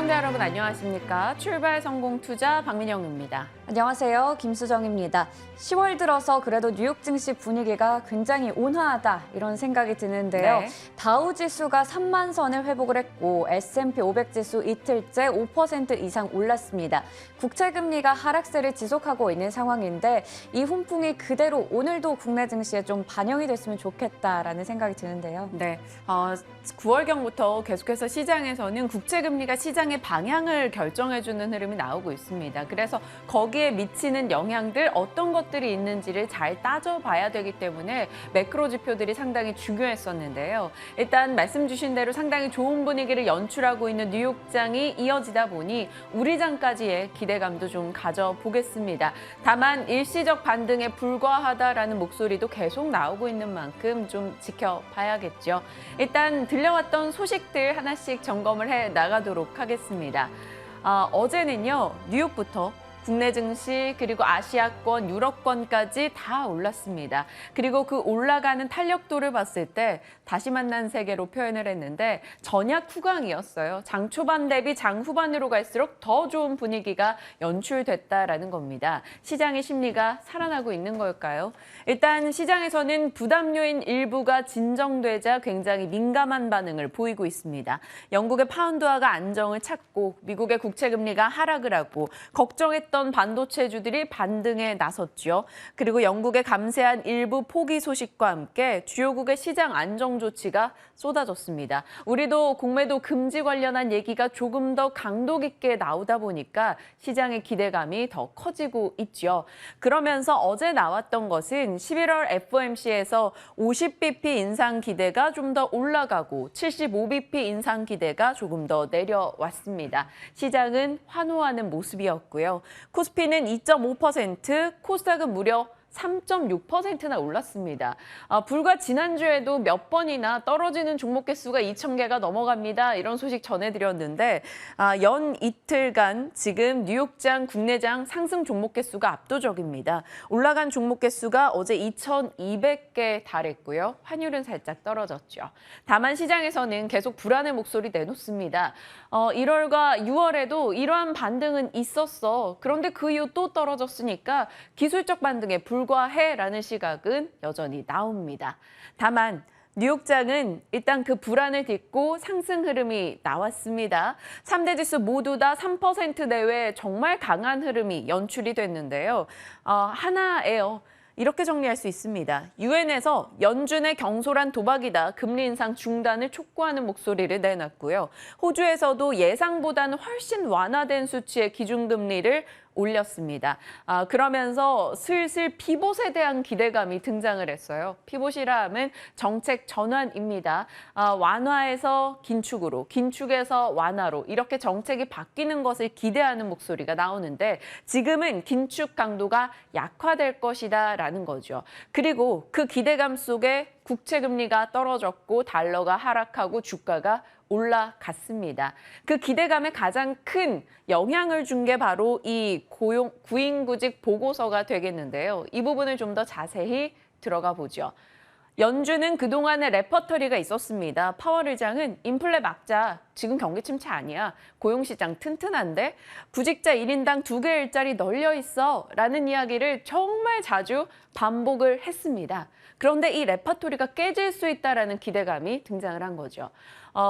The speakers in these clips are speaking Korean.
시청자 여러분 안녕하십니까? 출발 성공 투자 박민영입니다. 안녕하세요. 김수정입니다. 10월 들어서 그래도 뉴욕 증시 분위기가 굉장히 온화하다 이런 생각이 드는데요. 네. 다우 지수가 3만 선을 회복을 했고 S&P 500 지수 이틀째 5% 이상 올랐습니다. 국채 금리가 하락세를 지속하고 있는 상황인데 이 훈풍이 그대로 오늘도 국내 증시에 좀 반영이 됐으면 좋겠다라는 생각이 드는데요. 네, 9월경부터 계속해서 시장에서는 국채 금리가 시장의 방향을 결정해주는 흐름이 나오고 있습니다. 그래서 거기에 미치는 영향들 어떤 것들이 있는지를 잘 따져봐야 되기 때문에 매크로 지표들이 상당히 중요했었는데요. 일단 말씀 주신 대로 상당히 좋은 분위기를 연출하고 있는 뉴욕장이 이어지다 보니 우리장까지의 기대감도 좀 가져보겠습니다. 다만 일시적 반등에 불과하다라는 목소리도 계속 나오고 있는 만큼 좀 지켜봐야겠죠. 일단 들려왔던 소식들 하나씩 점검을 해 나가도록 하겠습니다. 어제는요, 뉴욕부터 국내 증시 그리고 아시아권, 유럽권까지 다 올랐습니다. 그리고 그 올라가는 탄력도를 봤을 때 다시 만난 세계로 표현을 했는데 전약 후강이었어요. 장 초반 대비 장 후반으로 갈수록 더 좋은 분위기가 연출됐다라는 겁니다. 시장의 심리가 살아나고 있는 걸까요? 일단 시장에서는 부담요인 일부가 진정되자 굉장히 민감한 반응을 보이고 있습니다. 영국의 파운드화가 안정을 찾고 미국의 국채 금리가 하락을 하고 걱정했던 반도체주들이 반등에 나섰죠. 그리고 영국의 감세한 일부 포기 소식과 함께 주요국의 시장 안정 조치가 쏟아졌습니다. 우리도 공매도 금지 관련한 얘기가 조금 더 강도 깊게 나오다 보니까 시장의 기대감이 더 커지고 있죠. 그러면서 어제 나왔던 것은 11월 FOMC에서 50bp 인상 기대가 좀 더 올라가고 75bp 인상 기대가 조금 더 내려왔습니다. 시장은 환호하는 모습이었고요. 코스피는 2.5%, 코스닥은 무려 3.6%나 올랐습니다. 불과 지난주에도 몇 번이나 떨어지는 종목 개수가 2,000개가 넘어갑니다. 이런 소식 전해드렸는데 연 이틀간 지금 뉴욕장, 국내장 상승 종목 개수가 압도적입니다. 올라간 종목 개수가 어제 2,200개 달했고요. 환율은 살짝 떨어졌죠. 다만 시장에서는 계속 불안의 목소리 내놓습니다. 1월과 6월에도 이러한 반등은 있었어. 그런데 그 이후 또 떨어졌으니까 기술적 반등에 불과해라는 시각은 여전히 나옵니다. 다만 뉴욕장은 일단 그 불안을 딛고 상승 흐름이 나왔습니다. 3대 지수 모두 다 3% 내외 정말 강한 흐름이 연출이 됐는데요. 하나예요. 이렇게 정리할 수 있습니다. 유엔에서 연준의 경솔한 도박이다, 금리 인상 중단을 촉구하는 목소리를 내놨고요. 호주에서도 예상보다는 훨씬 완화된 수치의 기준금리를 올렸습니다. 그러면서 슬슬 피봇에 대한 기대감이 등장을 했어요. 피봇이라 하면 정책 전환입니다. 완화에서 긴축으로, 긴축에서 완화로 이렇게 정책이 바뀌는 것을 기대하는 목소리가 나오는데 지금은 긴축 강도가 약화될 것이다라는 거죠. 그리고 그 기대감 속에 국채 금리가 떨어졌고 달러가 하락하고 주가가 올라갔습니다. 그 기대감에 가장 큰 영향을 준 게 바로 이 구인구직 보고서가 되겠는데요. 이 부분을 좀 더 자세히 들어가 보죠. 연준은 그동안의 레퍼토리가 있었습니다. 파월 의장은 인플레 막자, 지금 경기 침체 아니야. 고용시장 튼튼한데? 구직자 1인당 2개 일자리 널려 있어. 라는 이야기를 정말 자주 반복을 했습니다. 그런데 이 레퍼토리가 깨질 수 있다라는 기대감이 등장을 한 거죠.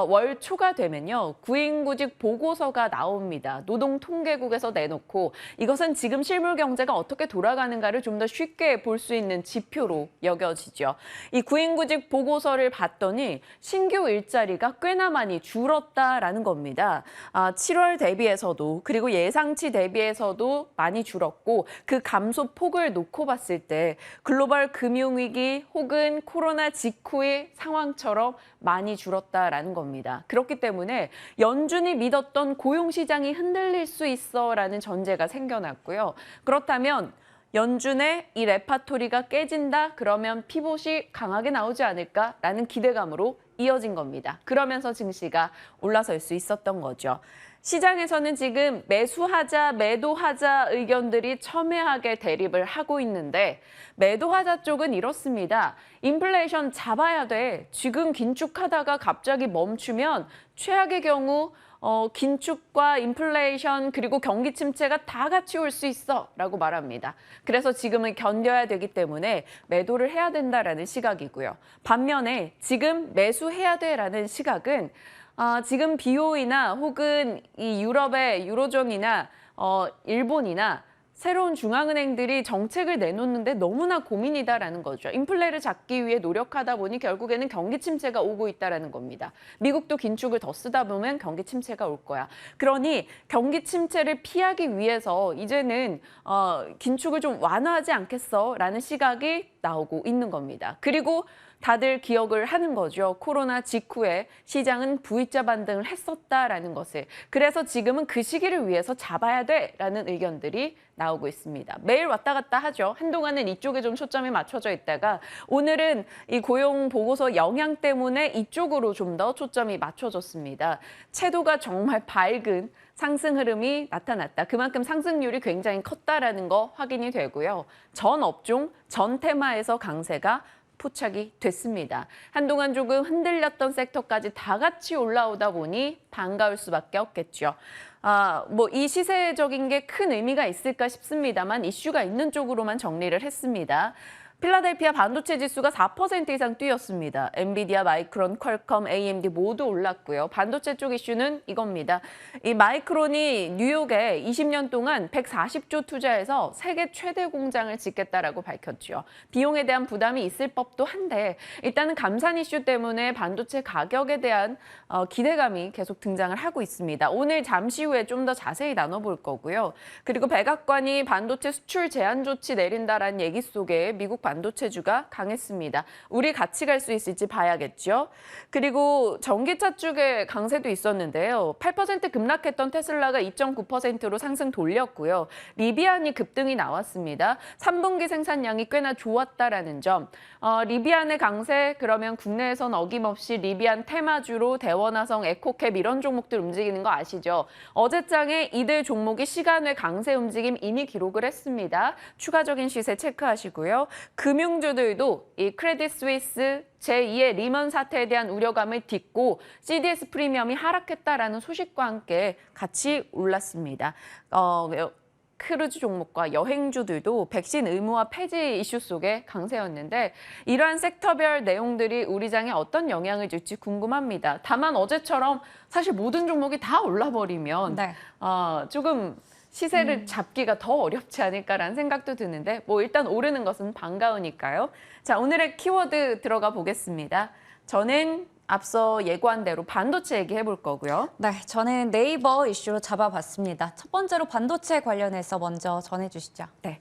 월 초가 되면요, 구인구직 보고서가 나옵니다. 노동통계국에서 내놓고 이것은 지금 실물 경제가 어떻게 돌아가는가를 좀 더 쉽게 볼 수 있는 지표로 여겨지죠. 이 구인구직 보고서를 봤더니 신규 일자리가 꽤나 많이 줄었다라는 겁니다. 7월 대비해서도 그리고 예상치 대비해서도 많이 줄었고 그 감소 폭을 놓고 봤을 때 글로벌 금융위기 혹은 코로나 직후의 상황처럼 많이 줄었다라는 겁니다. 그렇기 때문에 연준이 믿었던 고용시장이 흔들릴 수 있어라는 전제가 생겨났고요. 그렇다면 연준의 이 레파토리가 깨진다? 그러면 피봇이 강하게 나오지 않을까라는 기대감으로 이어진 겁니다. 그러면서 증시가 올라설 수 있었던 거죠. 시장에서는 지금 매수하자, 매도하자 의견들이 첨예하게 대립을 하고 있는데 매도하자 쪽은 이렇습니다. 인플레이션 잡아야 돼. 지금 긴축하다가 갑자기 멈추면 최악의 경우 긴축과 인플레이션 그리고 경기 침체가 다 같이 올 수 있어라고 말합니다. 그래서 지금은 견뎌야 되기 때문에 매도를 해야 된다라는 시각이고요. 반면에 지금 매수해야 돼라는 시각은 지금 BOE나 혹은 이 유럽의 유로존이나 일본이나 새로운 중앙은행들이 정책을 내놓는데 너무나 고민이다라는 거죠. 인플레를 잡기 위해 노력하다 보니 결국에는 경기 침체가 오고 있다라는 겁니다. 미국도 긴축을 더 쓰다 보면 경기 침체가 올 거야. 그러니 경기 침체를 피하기 위해서 이제는 긴축을 좀 완화하지 않겠어라는 시각이 나오고 있는 겁니다. 그리고 다들 기억을 하는 거죠. 코로나 직후에 시장은 V자 반등을 했었다라는 것을. 그래서 지금은 그 시기를 위해서 잡아야 돼라는 의견들이 나오고 있습니다. 매일 왔다 갔다 하죠. 한동안은 이쪽에 좀 초점이 맞춰져 있다가 오늘은 이 고용 보고서 영향 때문에 이쪽으로 좀 더 초점이 맞춰졌습니다. 채도가 정말 밝은 상승 흐름이 나타났다. 그만큼 상승률이 굉장히 컸다라는 거 확인이 되고요. 전 업종, 전 테마에서 강세가 포착이 됐습니다. 한동안 조금 흔들렸던 섹터까지 다 같이 올라오다 보니 반가울 수밖에 없겠죠. 이 시세적인 게 큰 의미가 있을까 싶습니다만 이슈가 있는 쪽으로만 정리를 했습니다. 필라델피아 반도체 지수가 4% 이상 뛰었습니다. 엔비디아, 마이크론, 퀄컴, AMD 모두 올랐고요. 반도체 쪽 이슈는 이겁니다. 이 마이크론이 뉴욕에 20년 동안 140조 투자해서 세계 최대 공장을 짓겠다라고 밝혔죠. 비용에 대한 부담이 있을 법도 한데 일단은 감산 이슈 때문에 반도체 가격에 대한 기대감이 계속 등장을 하고 있습니다. 오늘 잠시 후에 좀 더 자세히 나눠볼 거고요. 그리고 백악관이 반도체 수출 제한 조치 내린다라는 얘기 속에 미국 반도체주가 강했습니다. 우리 같이 갈 수 있을지 봐야겠죠. 그리고 전기차 쪽에 강세도 있었는데요. 8% 급락했던 테슬라가 2.9%로 상승 돌렸고요. 리비안이 급등이 나왔습니다. 3분기 생산량이 꽤나 좋았다라는 점. 리비안의 강세 그러면 국내에선 어김없이 리비안 테마주로 대원화성, 에코캡 이런 종목들 움직이는 거 아시죠? 어제장에 이들 종목이 시간 외 강세 움직임 이미 기록을 했습니다. 추가적인 시세 체크하시고요. 금융주들도 이 크레딧 스위스 제2의 리먼 사태에 대한 우려감을 딛고 CDS 프리미엄이 하락했다라는 소식과 함께 같이 올랐습니다. 크루즈 종목과 여행주들도 백신 의무화 폐지 이슈 속에 강세였는데 이러한 섹터별 내용들이 우리 장에 어떤 영향을 줄지 궁금합니다. 다만 어제처럼 사실 모든 종목이 다 올라버리면 네. 조금 시세를 잡기가 더 어렵지 않을까라는 생각도 드는데 일단 오르는 것은 반가우니까요. 자, 오늘의 키워드 들어가 보겠습니다. 저는 앞서 예고한 대로 반도체 얘기해 볼 거고요. 네, 저는 네이버 이슈로 잡아봤습니다. 첫 번째로 반도체 관련해서 먼저 전해주시죠. 네,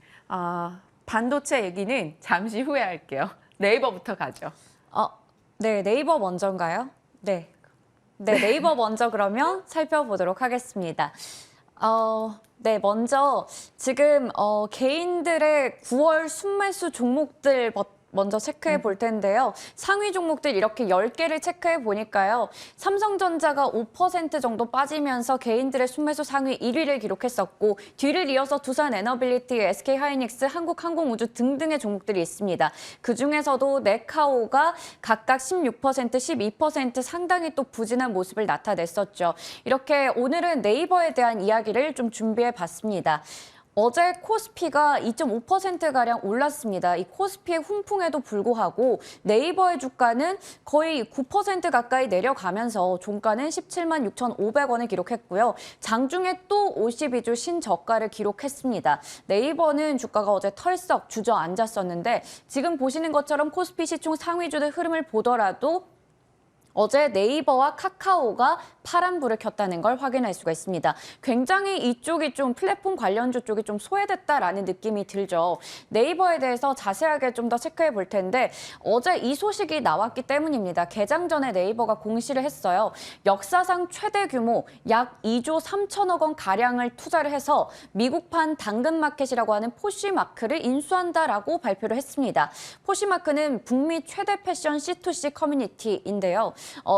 반도체 얘기는 잠시 후에 할게요. 네이버부터 가죠. 네, 네이버 먼저인가요? 네. 네이버 먼저 그러면 살펴보도록 하겠습니다. 네, 먼저 지금 개인들의 9월 순매수 종목들 먼저 체크해 볼 텐데요. 상위 종목들 이렇게 10개를 체크해 보니까요. 삼성전자가 5% 정도 빠지면서 개인들의 순매수 상위 1위를 기록했었고 뒤를 이어서 두산에너빌리티, SK하이닉스, 한국항공우주 등등의 종목들이 있습니다. 그중에서도 네카오가 각각 16%, 12% 상당히 또 부진한 모습을 나타냈었죠. 이렇게 오늘은 네이버에 대한 이야기를 좀 준비해 봤습니다. 어제 코스피가 2.5%가량 올랐습니다. 이 코스피의 훈풍에도 불구하고 네이버의 주가는 거의 9% 가까이 내려가면서 종가는 17만 6,500원을 기록했고요. 장중에 또 52주 신저가를 기록했습니다. 네이버는 주가가 어제 털썩 주저앉았었는데 지금 보시는 것처럼 코스피 시총 상위주들 흐름을 보더라도 어제 네이버와 카카오가 파란불을 켰다는 걸 확인할 수가 있습니다. 굉장히 이쪽이 좀 플랫폼 관련주 쪽이 좀 소외됐다라는 느낌이 들죠. 네이버에 대해서 자세하게 좀 더 체크해 볼 텐데 어제 이 소식이 나왔기 때문입니다. 개장 전에 네이버가 공시를 했어요. 역사상 최대 규모 약 2조 3천억 원 가량을 투자를 해서 미국판 당근마켓이라고 하는 포쉬마크를 인수한다라고 발표를 했습니다. 포쉬마크는 북미 최대 패션 C2C 커뮤니티인데요.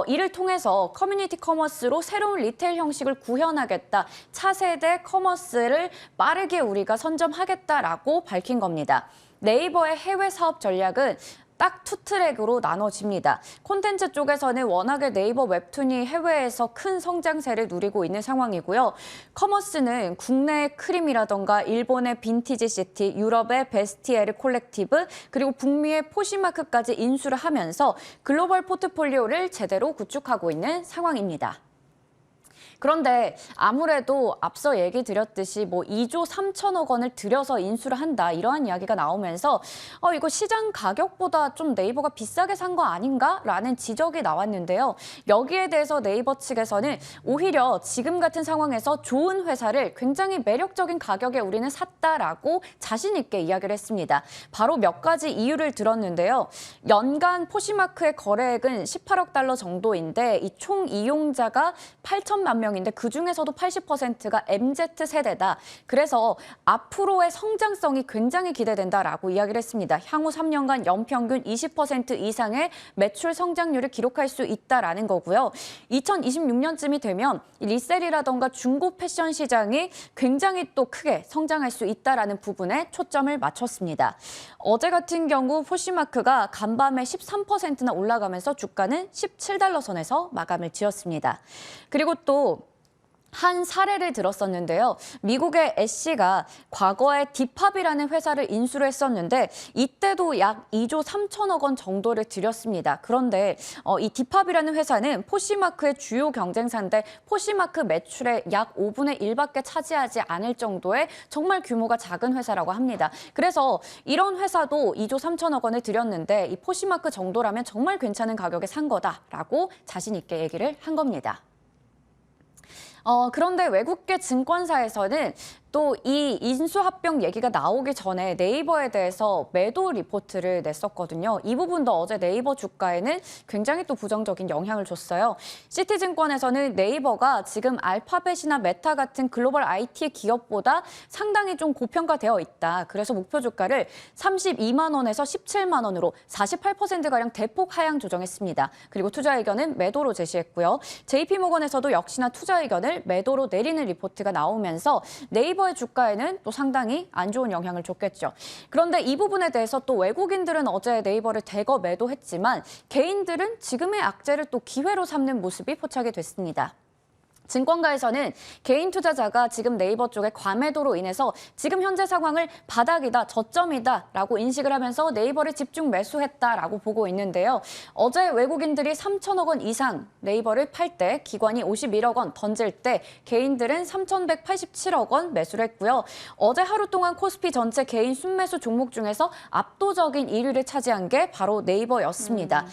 이를 통해서 커뮤니티 커머스로 새로운 리테일 형식을 구현하겠다. 차세대 커머스를 빠르게 우리가 선점하겠다라고 밝힌 겁니다. 네이버의 해외 사업 전략은 딱 투 트랙으로 나눠집니다. 콘텐츠 쪽에서는 워낙에 네이버 웹툰이 해외에서 큰 성장세를 누리고 있는 상황이고요. 커머스는 국내의 크림이라던가 일본의 빈티지 시티, 유럽의 베스티에르 콜렉티브, 그리고 북미의 포시마크까지 인수를 하면서 글로벌 포트폴리오를 제대로 구축하고 있는 상황입니다. 그런데 아무래도 앞서 얘기 드렸듯이 2조 3천억 원을 들여서 인수를 한다 이러한 이야기가 나오면서 이거 시장 가격보다 좀 네이버가 비싸게 산 거 아닌가라는 지적이 나왔는데요. 여기에 대해서 네이버 측에서는 오히려 지금 같은 상황에서 좋은 회사를 굉장히 매력적인 가격에 우리는 샀다라고 자신 있게 이야기를 했습니다. 바로 몇 가지 이유를 들었는데요. 연간 포시마크의 거래액은 18억 달러 정도인데 이 총 이용자가 8천만 명인데 그중에서도 80%가 MZ세대다. 그래서 앞으로의 성장성이 굉장히 기대된다라고 이야기를 했습니다. 향후 3년간 연평균 20% 이상의 매출 성장률을 기록할 수 있다라는 거고요. 2026년쯤이 되면 리셀이라던가 중고 패션 시장이 굉장히 또 크게 성장할 수 있다라는 부분에 초점을 맞췄습니다. 어제 같은 경우 포시마크가 간밤에 13%나 올라가면서 주가는 17달러 선에서 마감을 지었습니다. 그리고 또 한 사례를 들었었는데요. 미국의 애쉬가 과거에 디팝이라는 회사를 인수를 했었는데 이때도 약 2조 3천억 원 정도를 들였습니다. 그런데 이 디팝이라는 회사는 포시마크의 주요 경쟁사인데 포시마크 매출의 약 5분의 1밖에 차지하지 않을 정도의 정말 규모가 작은 회사라고 합니다. 그래서 이런 회사도 2조 3천억 원을 들였는데 이 포시마크 정도라면 정말 괜찮은 가격에 산 거다라고 자신 있게 얘기를 한 겁니다. 그런데 외국계 증권사에서는 또 이 인수합병 얘기가 나오기 전에 네이버에 대해서 매도 리포트를 냈었거든요. 이 부분도 어제 네이버 주가에는 굉장히 또 부정적인 영향을 줬어요. 시티증권에서는 네이버가 지금 알파벳이나 메타 같은 글로벌 IT 기업보다 상당히 좀 고평가되어 있다. 그래서 목표 주가를 32만 원에서 17만 원으로 48%가량 대폭 하향 조정했습니다. 그리고 투자 의견은 매도로 제시했고요. JP모건에서도 역시나 투자 의견을 매도로 내리는 리포트가 나오면서 네이버의 주가에는 또 상당히 안 좋은 영향을 줬겠죠. 그런데 이 부분에 대해서 또 외국인들은 어제 네이버를 대거 매도했지만 개인들은 지금의 악재를 또 기회로 삼는 모습이 포착이 됐습니다. 증권가에서는 개인 투자자가 지금 네이버 쪽의 과매도로 인해서 지금 현재 상황을 바닥이다, 저점이다라고 인식을 하면서 네이버를 집중 매수했다라고 보고 있는데요. 어제 외국인들이 3천억 원 이상 네이버를 팔 때 기관이 51억 원 던질 때 개인들은 3,187억 원 매수를 했고요. 어제 하루 동안 코스피 전체 개인 순매수 종목 중에서 압도적인 1위를 차지한 게 바로 네이버였습니다.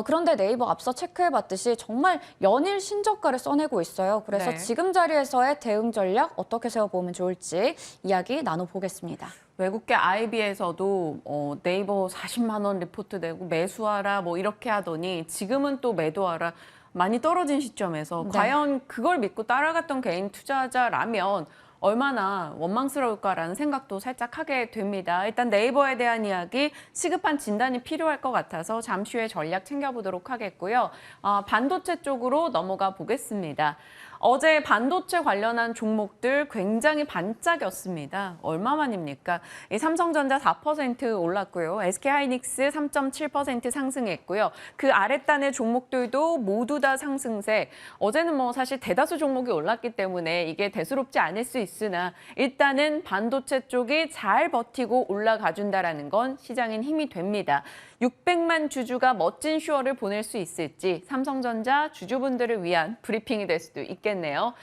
그런데 네이버 앞서 체크해봤듯이 정말 연일 신저가를 써내고 있어요. 그래서 네. 지금 자리에서의 대응 전략 어떻게 세워보면 좋을지 이야기 나눠보겠습니다. 외국계 IB에서도 네이버 40만 원 리포트 내고 매수하라 이렇게 하더니 지금은 또 매도하라 많이 떨어진 시점에서 네. 과연 그걸 믿고 따라갔던 개인 투자자라면 얼마나 원망스러울까라는 생각도 살짝 하게 됩니다. 일단 네이버에 대한 이야기, 시급한 진단이 필요할 것 같아서 잠시 후에 전략 챙겨보도록 하겠고요. 반도체 쪽으로 넘어가 보겠습니다. 어제 반도체 관련한 종목들 굉장히 반짝였습니다. 얼마만입니까? 이 삼성전자 4% 올랐고요. SK하이닉스 3.7% 상승했고요. 그 아랫단의 종목들도 모두 다 상승세. 어제는 사실 대다수 종목이 올랐기 때문에 이게 대수롭지 않을 수 있으나 일단은 반도체 쪽이 잘 버티고 올라가준다라는 건 시장엔 힘이 됩니다. 600만 주주가 멋진 슈어를 보낼 수 있을지 삼성전자 주주분들을 위한 브리핑이 될 수도 있겠네요.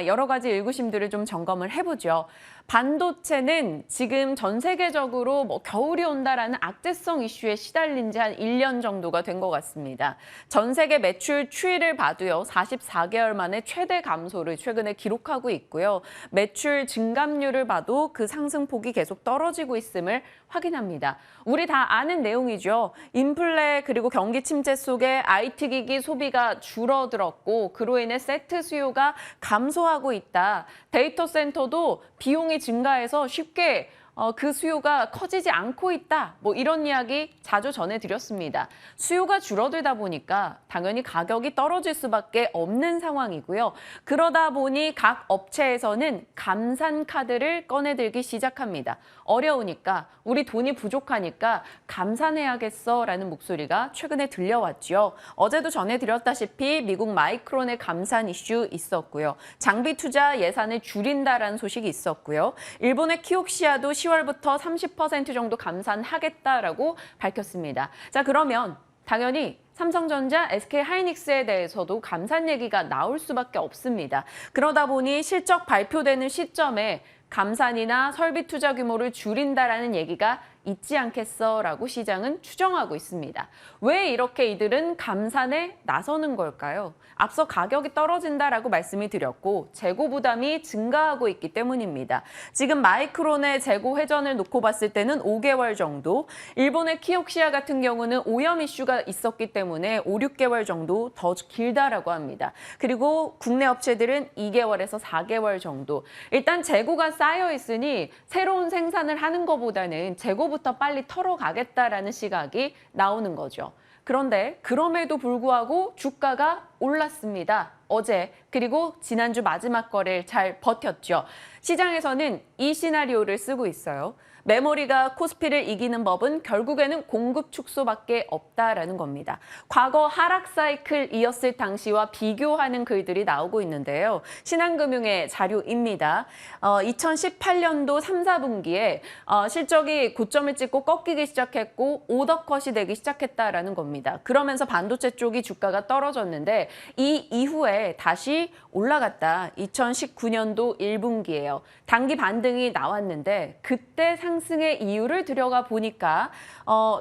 여러 가지 일구심들을 좀 점검을 해보죠. 반도체는 지금 전 세계적으로 겨울이 온다라는 악재성 이슈에 시달린 지 한 1년 정도가 된 것 같습니다. 전 세계 매출 추이를 봐도요. 44개월 만에 최대 감소를 최근에 기록하고 있고요. 매출 증감률을 봐도 그 상승폭이 계속 떨어지고 있음을 확인합니다. 우리 다 아는 내용이죠. 인플레 그리고 경기 침체 속에 IT기기 소비가 줄어들었고 그로 인해 세트 수요가 감소하고 있다. 데이터 센터도 비용이 증가해서 쉽게 그 수요가 커지지 않고 있다. 뭐 이런 이야기 자주 전해드렸습니다. 수요가 줄어들다 보니까 당연히 가격이 떨어질 수밖에 없는 상황이고요. 그러다 보니 각 업체에서는 감산 카드를 꺼내들기 시작합니다. 어려우니까 우리 돈이 부족하니까 감산해야겠어라는 목소리가 최근에 들려왔죠. 어제도 전해드렸다시피 미국 마이크론의 감산 이슈 있었고요. 장비 투자 예산을 줄인다라는 소식이 있었고요. 일본의 키옥시아도 10월부터 30% 정도 감산하겠다라고 밝혔습니다. 자, 그러면 당연히 삼성전자, SK하이닉스에 대해서도 감산 얘기가 나올 수밖에 없습니다. 그러다 보니 실적 발표되는 시점에 감산이나 설비 투자 규모를 줄인다라는 얘기가 있지 않겠어라고 시장은 추정하고 있습니다. 왜 이렇게 이들은 감산에 나서는 걸까요? 앞서 가격이 떨어진다라고 말씀을 드렸고 재고 부담이 증가하고 있기 때문입니다. 지금 마이크론의 재고 회전을 놓고 봤을 때는 5개월 정도, 일본의 키옥시아 같은 경우는 오염 이슈가 있었기 때문에 5, 6개월 정도 더 길다라고 합니다. 그리고 국내 업체들은 2개월에서 4개월 정도. 일단 재고가 쌓여 있으니 새로운 생산을 하는 것보다는 재고부터 빨리 털어가겠다라는 시각이 나오는 거죠. 그런데 그럼에도 불구하고 주가가 올랐습니다. 어제 그리고 지난주 마지막 거래를 잘 버텼죠. 시장에서는 이 시나리오를 쓰고 있어요. 메모리가 코스피를 이기는 법은 결국에는 공급 축소밖에 없다라는 겁니다. 과거 하락 사이클이었을 당시와 비교하는 글들이 나오고 있는데요. 신한금융의 자료입니다. 2018년도 3, 4분기에 실적이 고점을 찍고 꺾이기 시작했고 오더컷이 되기 시작했다라는 겁니다. 그러면서 반도체 쪽이 주가가 떨어졌는데 이 이후에 다시 올라갔다. 2019년도 1분기예요. 단기 반등이 나왔는데 그때 상승의 이유를 들여가 보니까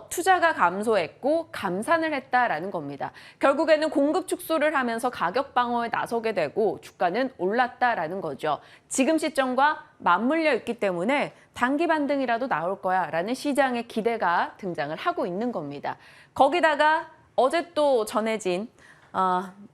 투자가 감소했고 감산을 했다라는 겁니다. 결국에는 공급 축소를 하면서 가격 방어에 나서게 되고 주가는 올랐다라는 거죠. 지금 시점과 맞물려 있기 때문에 단기 반등이라도 나올 거야라는 시장의 기대가 등장을 하고 있는 겁니다. 거기다가 어제 또 전해진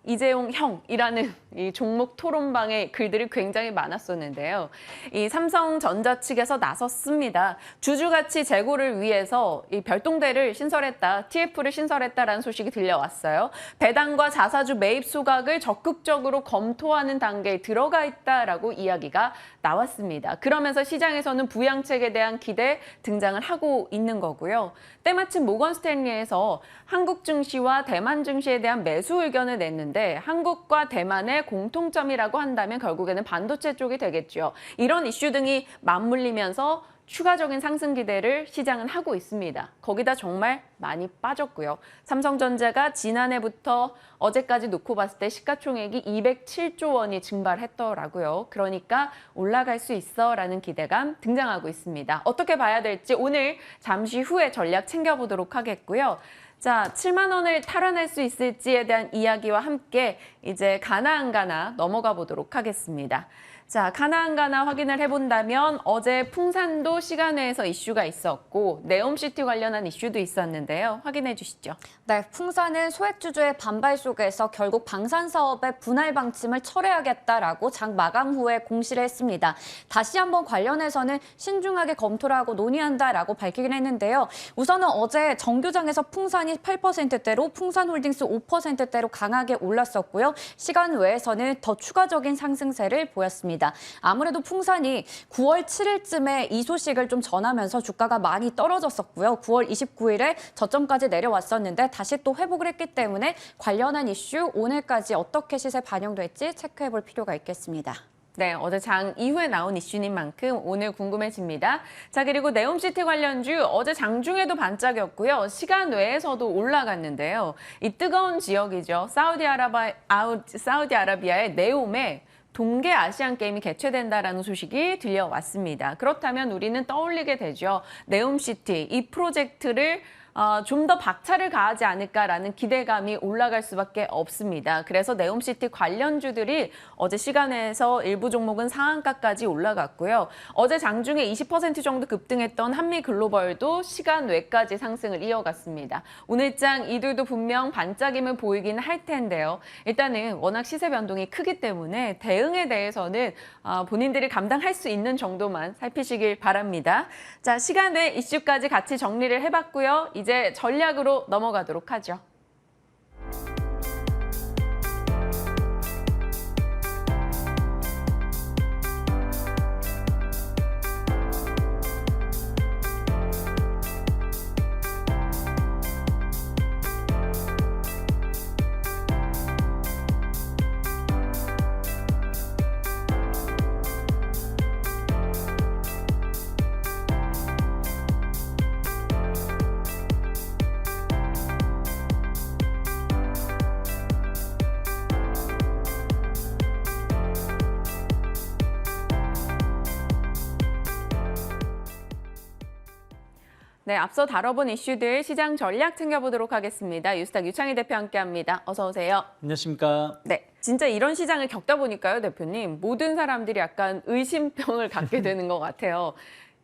이재용 형이라는 이 종목 토론방의 글들이 굉장히 많았었는데요. 이 삼성전자 측에서 나섰습니다. 주주가치 제고를 위해서 이 별동대를 신설했다, TF를 신설했다라는 소식이 들려왔어요. 배당과 자사주 매입 소각을 적극적으로 검토하는 단계에 들어가 있다라고 이야기가 나왔습니다. 그러면서 시장에서는 부양책에 대한 기대 등장을 하고 있는 거고요. 때마침 모건 스탠리에서 한국 증시와 대만 증시에 대한 매수 의견을 냈는데 한국과 대만의 공통점이라고 한다면 결국에는 반도체 쪽이 되겠죠. 이런 이슈 등이 맞물리면서 추가적인 상승 기대를 시장은 하고 있습니다. 거기다 정말 많이 빠졌고요. 삼성전자가 지난해부터 어제까지 놓고 봤을 때 시가총액이 207조 원이 증발했더라고요. 그러니까 올라갈 수 있어라는 기대감 등장하고 있습니다. 어떻게 봐야 될지 오늘 잠시 후에 전략 챙겨보도록 하겠고요. 자, 7만 원을 탈환할 수 있을지에 대한 이야기와 함께 이제 가나 안 가나 넘어가 보도록 하겠습니다. 자, 가나 안 가나 확인을 해본다면 어제 풍산도 시간외에서 이슈가 있었고 네옴시티 관련한 이슈도 있었는데요. 확인해 주시죠. 네, 풍산은 소액주주의 반발 속에서 결국 방산 사업의 분할 방침을 철회하겠다라고 장 마감 후에 공시를 했습니다. 다시 한번 관련해서는 신중하게 검토를 하고 논의한다라고 밝히긴 했는데요. 우선은 어제 정교장에서 풍산이 8%대로 풍산홀딩스 5%대로 강하게 올랐었고요. 시간 외에서는 더 추가적인 상승세를 보였습니다. 아무래도 풍산이 9월 7일쯤에 이 소식을 좀 전하면서 주가가 많이 떨어졌었고요. 9월 29일에 저점까지 내려왔었는데 다시 또 회복을 했기 때문에 관련한 이슈 오늘까지 어떻게 시세 반영될지 체크해볼 필요가 있겠습니다. 네, 어제 장 이후에 나온 이슈인 만큼 오늘 궁금해집니다. 자, 그리고 네옴시티 관련주 어제 장중에도 반짝였고요. 시간 외에서도 올라갔는데요. 이 뜨거운 지역이죠. 사우디아라비아의 네옴에 동계 아시안 게임이 개최된다라는 소식이 들려왔습니다. 그렇다면 우리는 떠올리게 되죠. 네옴시티, 이 프로젝트를 좀 더 박차를 가하지 않을까라는 기대감이 올라갈 수밖에 없습니다. 그래서 네옴시티 관련주들이 어제 시간에서 일부 종목은 상한가까지 올라갔고요. 어제 장중에 20% 정도 급등했던 한미글로벌도 시간 외까지 상승을 이어갔습니다. 오늘장 이들도 분명 반짝임을 보이긴 할 텐데요. 일단은 워낙 시세 변동이 크기 때문에 대응에 대해서는 본인들이 감당할 수 있는 정도만 살피시길 바랍니다. 자, 시간 외 이슈까지 같이 정리를 해봤고요. 이제 전략으로 넘어가도록 하죠. 네, 앞서 다뤄본 이슈들 시장 전략 챙겨보도록 하겠습니다. 유스탁 유창희 대표 함께합니다. 어서 오세요. 안녕하십니까. 네, 진짜 이런 시장을 겪다 보니까요, 대표님. 모든 사람들이 약간 의심병을 갖게 되는 것 같아요.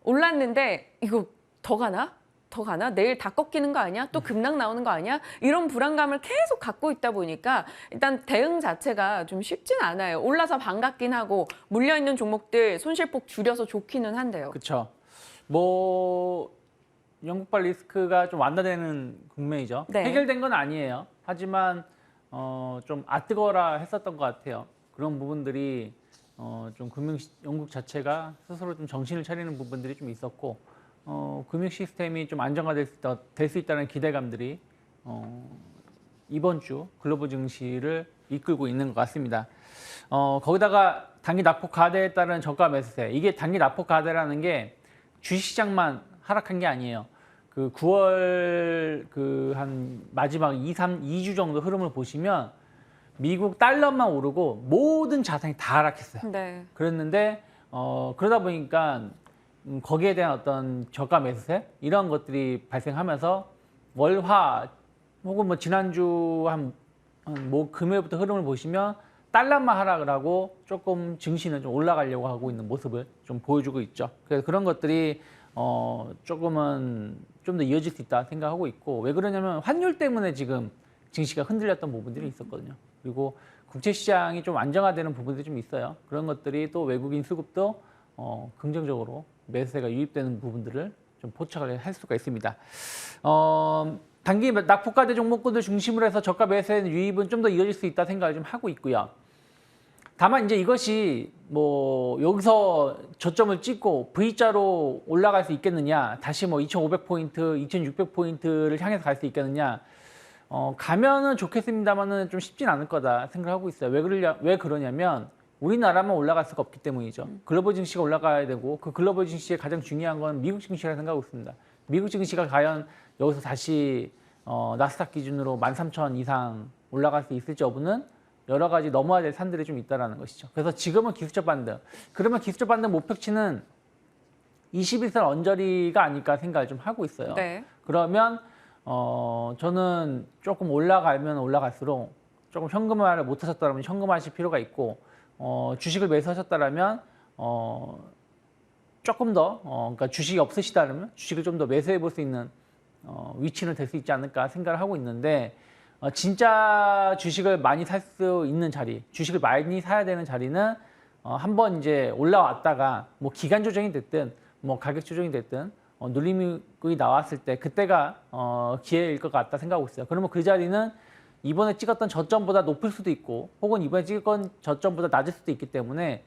올랐는데 이거 더 가나? 더 가나? 내일 다 꺾이는 거 아니야? 또 급락 나오는 거 아니야? 이런 불안감을 계속 갖고 있다 보니까 일단 대응 자체가 좀 쉽진 않아요. 올라서 반갑긴 하고 물려있는 종목들 손실폭 줄여서 좋기는 한데요. 그렇죠. 영국발 리스크가 좀 완화되는 국면이죠. 네. 해결된 건 아니에요. 하지만 좀 뜨거워라 했었던 것 같아요. 그런 부분들이 좀 영국 자체가 스스로 좀 정신을 차리는 부분들이 좀 있었고 금융 시스템이 좀 안정화될 수 있다는 기대감들이 이번 주 글로벌 증시를 이끌고 있는 것 같습니다. 거기다가 단기 낙폭 가대에 따른 저가 매수세. 이게 단기 낙폭 가대라는 게 주식시장만 하락한 게 아니에요. 그 9월 한 마지막 2주 정도 흐름을 보시면 미국 달러만 오르고 모든 자산이 다 하락했어요. 네. 그랬는데 그러다 보니까 거기에 대한 어떤 저가 매수세 이런 것들이 발생하면서 월화 혹은 뭐 지난주 금요일부터 흐름을 보시면 달러만 하락을 하고 조금 증시는 좀 올라가려고 하고 있는 모습을 좀 보여주고 있죠. 그래서 그런 것들이 조금은 좀 더 이어질 수 있다 생각하고 있고, 왜 그러냐면 환율 때문에 지금 증시가 흔들렸던 부분들이 있었거든요. 그리고 국제 시장이 좀 안정화되는 부분들이 좀 있어요. 그런 것들이 또 외국인 수급도 긍정적으로 매수세가 유입되는 부분들을 좀 포착을 할 수가 있습니다. 단기 낙폭가대 종목군들 중심으로 해서 저가 매수세 유입은 좀 더 이어질 수 있다 생각을 좀 하고 있고요. 다만 이제 이것이 뭐 여기서 저점을 찍고 V자로 올라갈 수 있겠느냐, 다시 뭐 2,500포인트, 2,600포인트를 향해서 갈 수 있겠느냐, 가면은 좋겠습니다만은 좀 쉽진 않을 거다 생각하고 있어요. 왜 그러냐면 우리나라만 올라갈 수가 없기 때문이죠. 글로벌 증시가 올라가야 되고, 그 글로벌 증시의 가장 중요한 건 미국 증시라 생각하고 있습니다. 미국 증시가 과연 여기서 다시 나스닥 기준으로 13,000 이상 올라갈 수 있을지 여부는 여러 가지 넘어야 될 산들이 좀 있다는 것이죠. 그래서 지금은 기술적 반등. 그러면 기술적 반등 목표치는 21선 언저리가 아닐까 생각을 좀 하고 있어요. 네. 그러면 저는 조금 올라가면 올라갈수록 조금 현금화를 못 하셨다면 현금화하실 필요가 있고, 주식을 매수하셨다면 조금 더 그러니까 주식이 없으시다면 주식을 좀 더 매수해 볼 수 있는 위치는 될 수 있지 않을까 생각을 하고 있는데, 진짜 주식을 많이 살 수 있는 자리, 주식을 많이 사야 되는 자리는 한번 이제 올라왔다가 뭐 기간 조정이 됐든 뭐 가격 조정이 됐든 눌림이 나왔을 때 그때가 기회일 것 같다 생각하고 있어요. 그러면 그 자리는 이번에 찍었던 저점보다 높을 수도 있고, 혹은 이번에 찍은 저점보다 낮을 수도 있기 때문에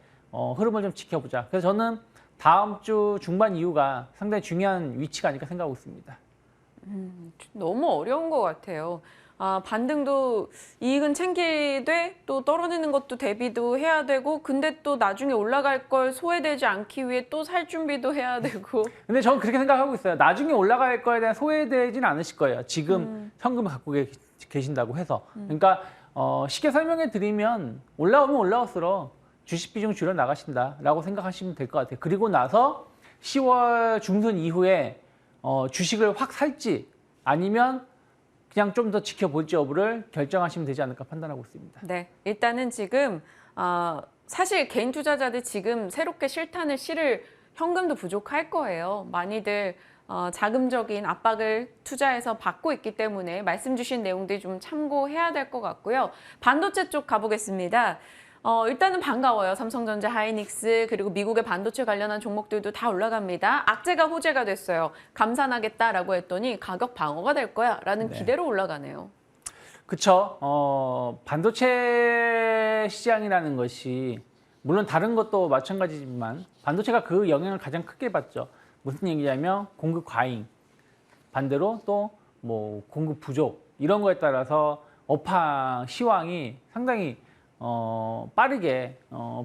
흐름을 좀 지켜보자. 그래서 저는 다음 주 중반 이후가 상당히 중요한 위치가 아닐까 생각하고 있습니다. 너무 어려운 것 같아요. 반등도 이익은 챙기되 또 떨어지는 것도 대비도 해야 되고, 근데 또 나중에 올라갈 걸 소외되지 않기 위해 또 살 준비도 해야 되고. 근데 저는 그렇게 생각하고 있어요. 나중에 올라갈 거에 대한 소외되지는 않으실 거예요. 지금 현금을 갖고 계신다고 해서. 그러니까 쉽게 설명해 드리면 올라오면 올라올수록 주식 비중 줄여 나가신다라고 생각하시면 될 것 같아요. 그리고 나서 10월 중순 이후에 주식을 확 살지 아니면 그냥 좀 더 지켜볼지 여부를 결정하시면 되지 않을까 판단하고 있습니다. 네, 일단은 지금 사실 개인 투자자들 지금 새롭게 실탄을 실을 현금도 부족할 거예요. 많이들 자금적인 압박을 투자해서 받고 있기 때문에 말씀 주신 내용들이 좀 참고해야 될 것 같고요. 반도체 쪽 가보겠습니다. 일단은 반가워요. 삼성전자, 하이닉스 그리고 미국의 반도체 관련한 종목들도 다 올라갑니다. 악재가 호재가 됐어요. 감산하겠다라고 했더니 가격 방어가 될 거야라는 네. 기대로 올라가네요. 그렇죠. 반도체 시장이라는 것이 물론 다른 것도 마찬가지지만 반도체가 그 영향을 가장 크게 받죠. 무슨 얘기냐면 공급 과잉, 반대로 또 뭐 공급 부족 이런 거에 따라서 업황 시황이 상당히 빠르게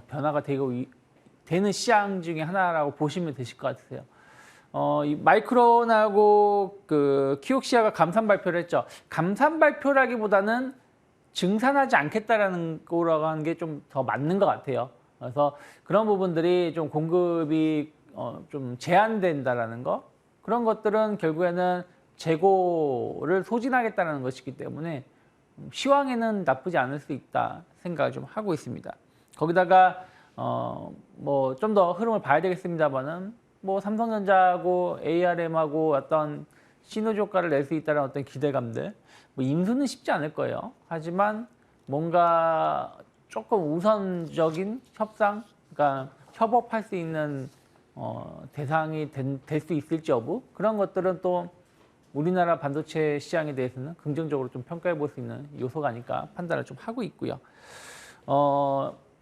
변화가 되는 시장 중에 하나라고 보시면 되실 것 같으세요. 이 마이크론하고 그 키옥시아가 감산 발표를 했죠. 감산 발표라기보다는 증산하지 않겠다라는 거라고 하는 게 좀 더 맞는 것 같아요. 그래서 그런 부분들이 좀 공급이 좀 제한된다라는 거, 그런 것들은 결국에는 재고를 소진하겠다는 것이기 때문에 시황에는 나쁘지 않을 수 있다 생각을 좀 하고 있습니다. 거기다가 뭐 좀 더 흐름을 봐야 되겠습니다만은 뭐 삼성전자하고 ARM하고 어떤 시너지 효과를 낼 수 있다는 어떤 기대감들, 뭐 인수는 쉽지 않을 거예요. 하지만 뭔가 조금 우선적인 협상, 그러니까 협업할 수 있는 대상이 될 수 있을지 여부, 그런 것들은 또 우리나라 반도체 시장에 대해서는 긍정적으로 좀 평가해 볼 수 있는 요소가 아닐까 판단을 좀 하고 있고요.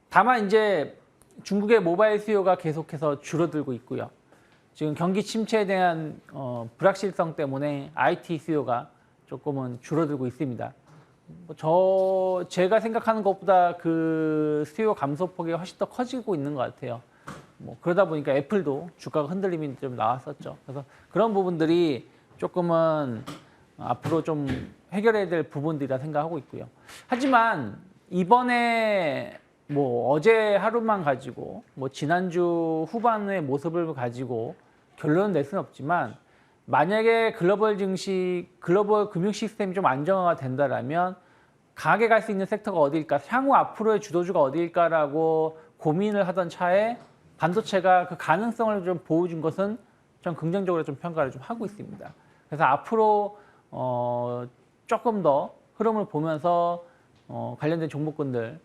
다만 이제 중국의 모바일 수요가 계속해서 줄어들고 있고요. 지금 경기 침체에 대한 불확실성 때문에 IT 수요가 조금은 줄어들고 있습니다. 제가 생각하는 것보다 그 수요 감소폭이 훨씬 더 커지고 있는 것 같아요. 뭐 그러다 보니까 애플도 주가가 흔들림이 좀 나왔었죠. 그래서 그런 부분들이 조금은 앞으로 좀 해결해야 될 부분들이라 생각하고 있고요. 하지만 이번에 뭐 어제 하루만 가지고 뭐 지난주 후반의 모습을 가지고 결론을 낼 수는 없지만, 만약에 글로벌 금융 시스템이 좀 안정화가 된다라면 강하게 갈 수 있는 섹터가 어디일까, 향후 앞으로의 주도주가 어디일까라고 고민을 하던 차에 반도체가 그 가능성을 좀 보여준 것은 전 긍정적으로 좀 평가를 좀 하고 있습니다. 그래서 앞으로 조금 더 흐름을 보면서 관련된 종목군들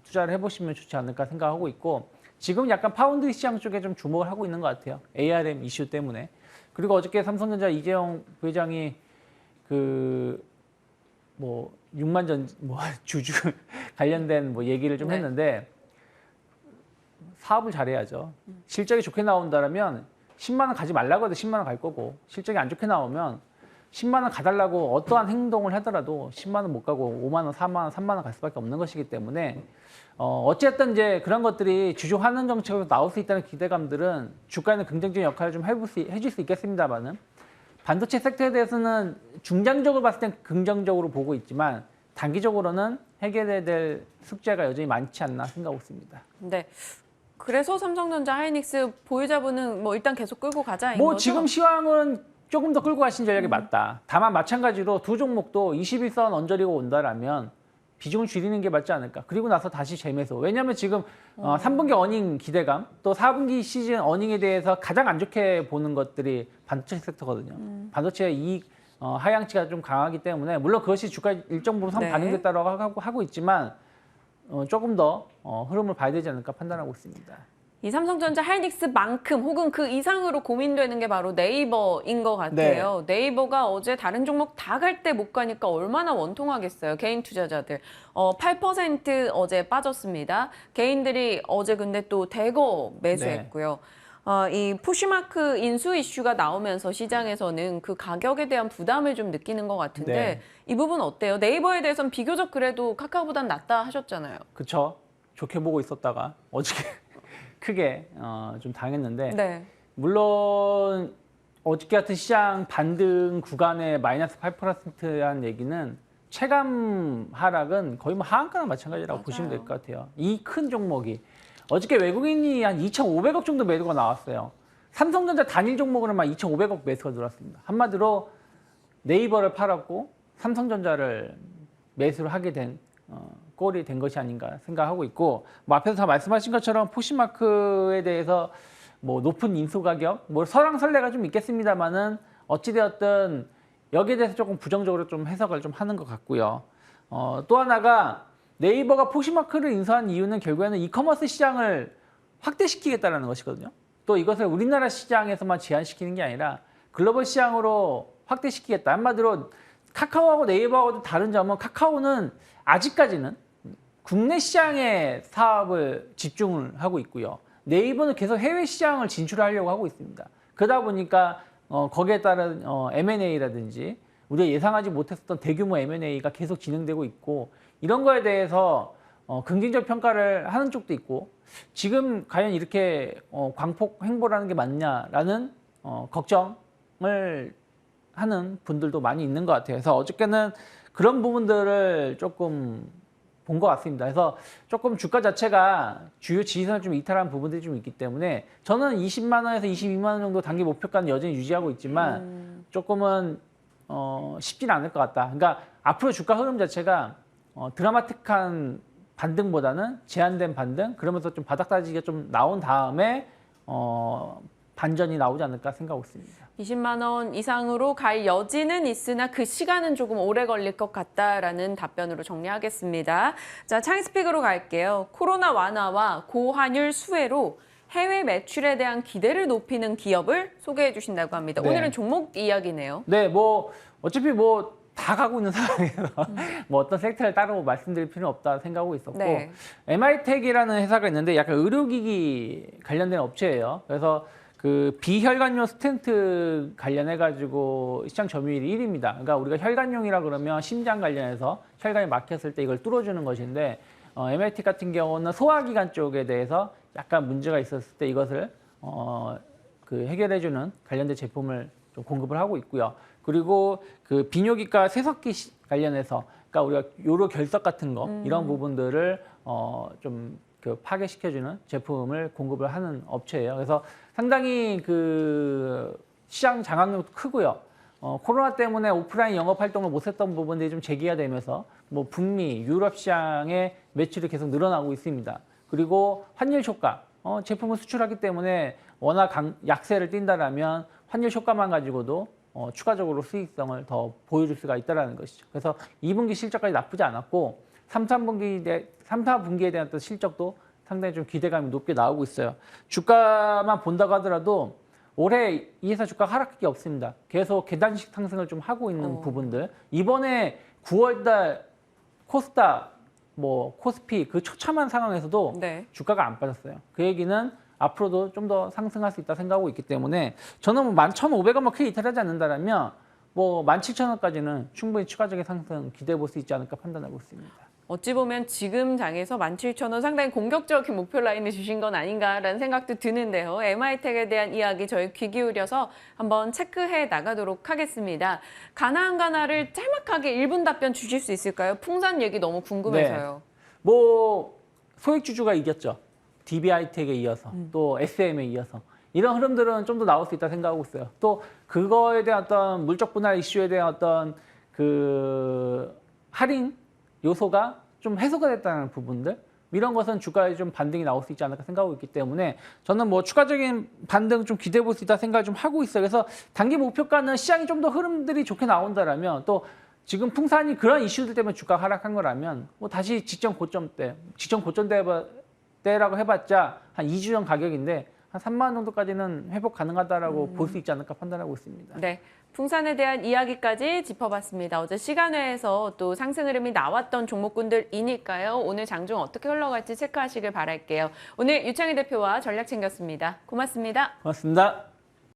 투자를 해보시면 좋지 않을까 생각하고 있고, 지금 약간 파운드 시장 쪽에 좀 주목을 하고 있는 것 같아요. ARM 이슈 때문에. 그리고 어저께 삼성전자 이재용 부회장이 그 뭐 6만 전 뭐 주주 관련된 뭐 얘기를 좀 했는데, 사업을 잘해야죠. 실적이 좋게 나온다면 10만 원 가지 말라고 해도 10만 원 갈 거고, 실적이 안 좋게 나오면 10만 원 가달라고 어떠한 행동을 하더라도 10만 원 못 가고 5만 원, 4만 원, 3만 원 갈 수밖에 없는 것이기 때문에 어쨌든 이제 그런 것들이 주주 환원 정책으로 나올 수 있다는 기대감들은 주가에는 긍정적인 역할을 좀 해줄 수 있겠습니다만은, 반도체 섹터에 대해서는 중장기적으로 봤을 땐 긍정적으로 보고 있지만 단기적으로는 해결해야 될 숙제가 여전히 많지 않나 생각하고 있습니다. 네. 그래서 삼성전자, 하이닉스 보유자분은 뭐 일단 계속 끌고 가자인 뭐 거죠? 지금 시황은 조금 더 끌고 가신 전략이 맞다. 다만 마찬가지로 두 종목도 21선 언저리가 온다라면 비중을 줄이는 게 맞지 않을까. 그리고 나서 다시 재매수. 왜냐하면 지금 3분기 어닝 기대감, 또 4분기 시즌 어닝에 대해서 가장 안 좋게 보는 것들이 반도체 섹터거든요. 반도체 이익 하향치가 좀 강하기 때문에, 물론 그것이 주가 일정 부분 네. 반영됐다고 하고 있지만 조금 더 흐름을 봐야 되지 않을까 판단하고 있습니다. 이 삼성전자, 하이닉스만큼 혹은 그 이상으로 고민되는 게 바로 네이버인 것 같아요. 네이버가 어제 다른 종목 다 갈 때 못 가니까 얼마나 원통하겠어요. 개인 투자자들. 8% 어제 빠졌습니다. 개인들이 어제 근데 또 대거 매수했고요. 이 푸시마크 인수 이슈가 나오면서 시장에서는 그 가격에 대한 부담을 좀 느끼는 것 같은데, 네. 이 부분 어때요? 네이버에 대해서는 비교적 그래도 카카오보단 낫다 하셨잖아요. 그렇죠. 좋게 보고 있었다가 어저께 크게 좀 당했는데, 네. 물론 어저께 같은 시장 반등 구간에 마이너스 8%한 얘기는 체감 하락은 거의 뭐 하한가나 마찬가지라고 맞아요. 보시면 될 것 같아요. 이 큰 종목이 어저께 외국인이 한 2,500억 정도 매도가 나왔어요. 삼성전자 단일 종목으로만 2,500억 매수가 들어왔습니다. 한마디로 네이버를 팔았고 삼성전자를 매수를 하게 된 꼴이 된 것이 아닌가 생각하고 있고, 뭐 앞에서 다 말씀하신 것처럼 포시마크에 대해서 뭐 높은 인수 가격, 뭐 설왕설래가 좀 있겠습니다만은 어찌되었든 여기에 대해서 조금 부정적으로 좀 해석을 좀 하는 것 같고요. 또 하나가 네이버가 포시마크를 인수한 이유는 결국에는 이커머스 시장을 확대시키겠다는 것이거든요. 또 이것을 우리나라 시장에서만 제한시키는 게 아니라 글로벌 시장으로 확대시키겠다. 한마디로 카카오하고 네이버하고도 다른 점은 카카오는 아직까지는 국내 시장에 사업을 집중을 하고 있고요. 네이버는 계속 해외 시장을 진출하려고 하고 있습니다. 그러다 보니까 거기에 따른 M&A라든지 우리가 예상하지 못했었던 대규모 M&A가 계속 진행되고 있고, 이런 거에 대해서 긍정적 평가를 하는 쪽도 있고, 지금 과연 이렇게 광폭 횡보라는 게 맞냐라는 걱정을 하는 분들도 많이 있는 것 같아요. 그래서 어저께는 그런 부분들을 조금 본 것 같습니다. 그래서 조금 주가 자체가 주요 지지선을 좀 이탈한 부분들이 좀 있기 때문에 저는 20만 원에서 22만 원 정도 단기 목표가는 여전히 유지하고 있지만 조금은 쉽지는 않을 것 같다. 그러니까 앞으로 주가 흐름 자체가 드라마틱한 반등보다는 제한된 반등, 그러면서 좀 바닥 다지기가 좀 나온 다음에 반전이 나오지 않을까 생각하고 있습니다. 20만 원 이상으로 갈 여지는 있으나 그 시간은 조금 오래 걸릴 것 같다라는 답변으로 정리하겠습니다. 자, 차익스픽으로 갈게요. 코로나 완화와 고환율 수혜로 해외 매출에 대한 기대를 높이는 기업을 소개해 주신다고 합니다. 네. 오늘은 종목 이야기네요. 네, 뭐 어차피 뭐 다 가고 있는 상황에서 뭐 어떤 섹터를 따로 말씀드릴 필요는 없다 생각하고 있었고, 네. MI텍이라는 회사가 있는데 약간 의료기기 관련된 업체예요. 그래서 그 비혈관용 스텐트 관련해 가지고 시장 점유율이 1위입니다. 그러니까 우리가 혈관용이라 그러면 심장 관련해서 혈관이 막혔을 때 이걸 뚫어주는 것인데, MI텍 같은 경우는 소화기관 쪽에 대해서 약간 문제가 있었을 때 이것을 그 해결해주는 관련된 제품을 좀 공급을 하고 있고요. 그리고 그 비뇨기과 세석기 관련해서, 그러니까 우리가 요로 결석 같은 거 이런 부분들을 좀 그 파괴시켜주는 제품을 공급을 하는 업체예요. 그래서 상당히 그 시장 장악력도 크고요. 코로나 때문에 오프라인 영업 활동을 못했던 부분들이 좀 재개가 되면서 뭐 북미, 유럽 시장의 매출이 계속 늘어나고 있습니다. 그리고 환율 효과, 제품을 수출하기 때문에 워낙 약세를 띈다라면 환율 효과만 가지고도 추가적으로 수익성을 더 보여줄 수가 있다는 것이죠. 그래서 2분기 실적까지 나쁘지 않았고 3, 4분기에 대한 어떤 실적도 상당히 좀 기대감이 높게 나오고 있어요. 주가만 본다고 하더라도 올해 이 회사 주가 하락할 게 없습니다. 계속 계단식 상승을 좀 하고 있는 부분들. 이번에 9월달 코스닥, 뭐 코스피 그 처참한 상황에서도 네. 주가가 안 빠졌어요. 그 얘기는 앞으로도 좀 더 상승할 수 있다 생각하고 있기 때문에 저는 뭐 11,500원만 크게 이탈하지 않는다면 뭐 17,000원까지는 충분히 추가적인 상승 기대해 볼 수 있지 않을까 판단하고 있습니다. 어찌 보면 지금 장에서 17,000원 상당히 공격적인 목표 라인을 주신 건 아닌가라는 생각도 드는데요. MI텍에 대한 이야기 저희 귀 기울여서 한번 체크해 나가도록 하겠습니다. 가나를 짤막하게 1분 답변 주실 수 있을까요? 풍산 얘기 너무 궁금해서요. 네. 뭐 소액주주가 이겼죠. DB하이텍에 이어서 또 SM에 이어서 이런 흐름들은 좀 더 나올 수 있다 생각하고 있어요. 또 그거에 대한 어떤 물적 분할 이슈에 대한 어떤 그 할인 요소가 좀 해소가 됐다는 부분들, 이런 것은 주가에 좀 반등이 나올 수 있지 않을까 생각하고 있기 때문에 저는 뭐 추가적인 반등 좀 기대해 볼 수 있다 생각을 좀 하고 있어요. 그래서 단기 목표가는 시장이 좀 더 흐름들이 좋게 나온다라면, 또 지금 풍산이 그런 이슈들 때문에 주가 하락한 거라면 뭐 다시 직전 고점대라고 해봤자 한 2주 전 가격인데 한 3만 원 정도까지는 회복 가능하다라고 볼 수 있지 않을까 판단하고 있습니다. 네, 풍산에 대한 이야기까지 짚어봤습니다. 어제 시간회에서 또 상승 흐름이 나왔던 종목군들이니까요. 오늘 장중 어떻게 흘러갈지 체크하시길 바랄게요. 오늘 유창희 대표와 전략 챙겼습니다. 고맙습니다. 고맙습니다.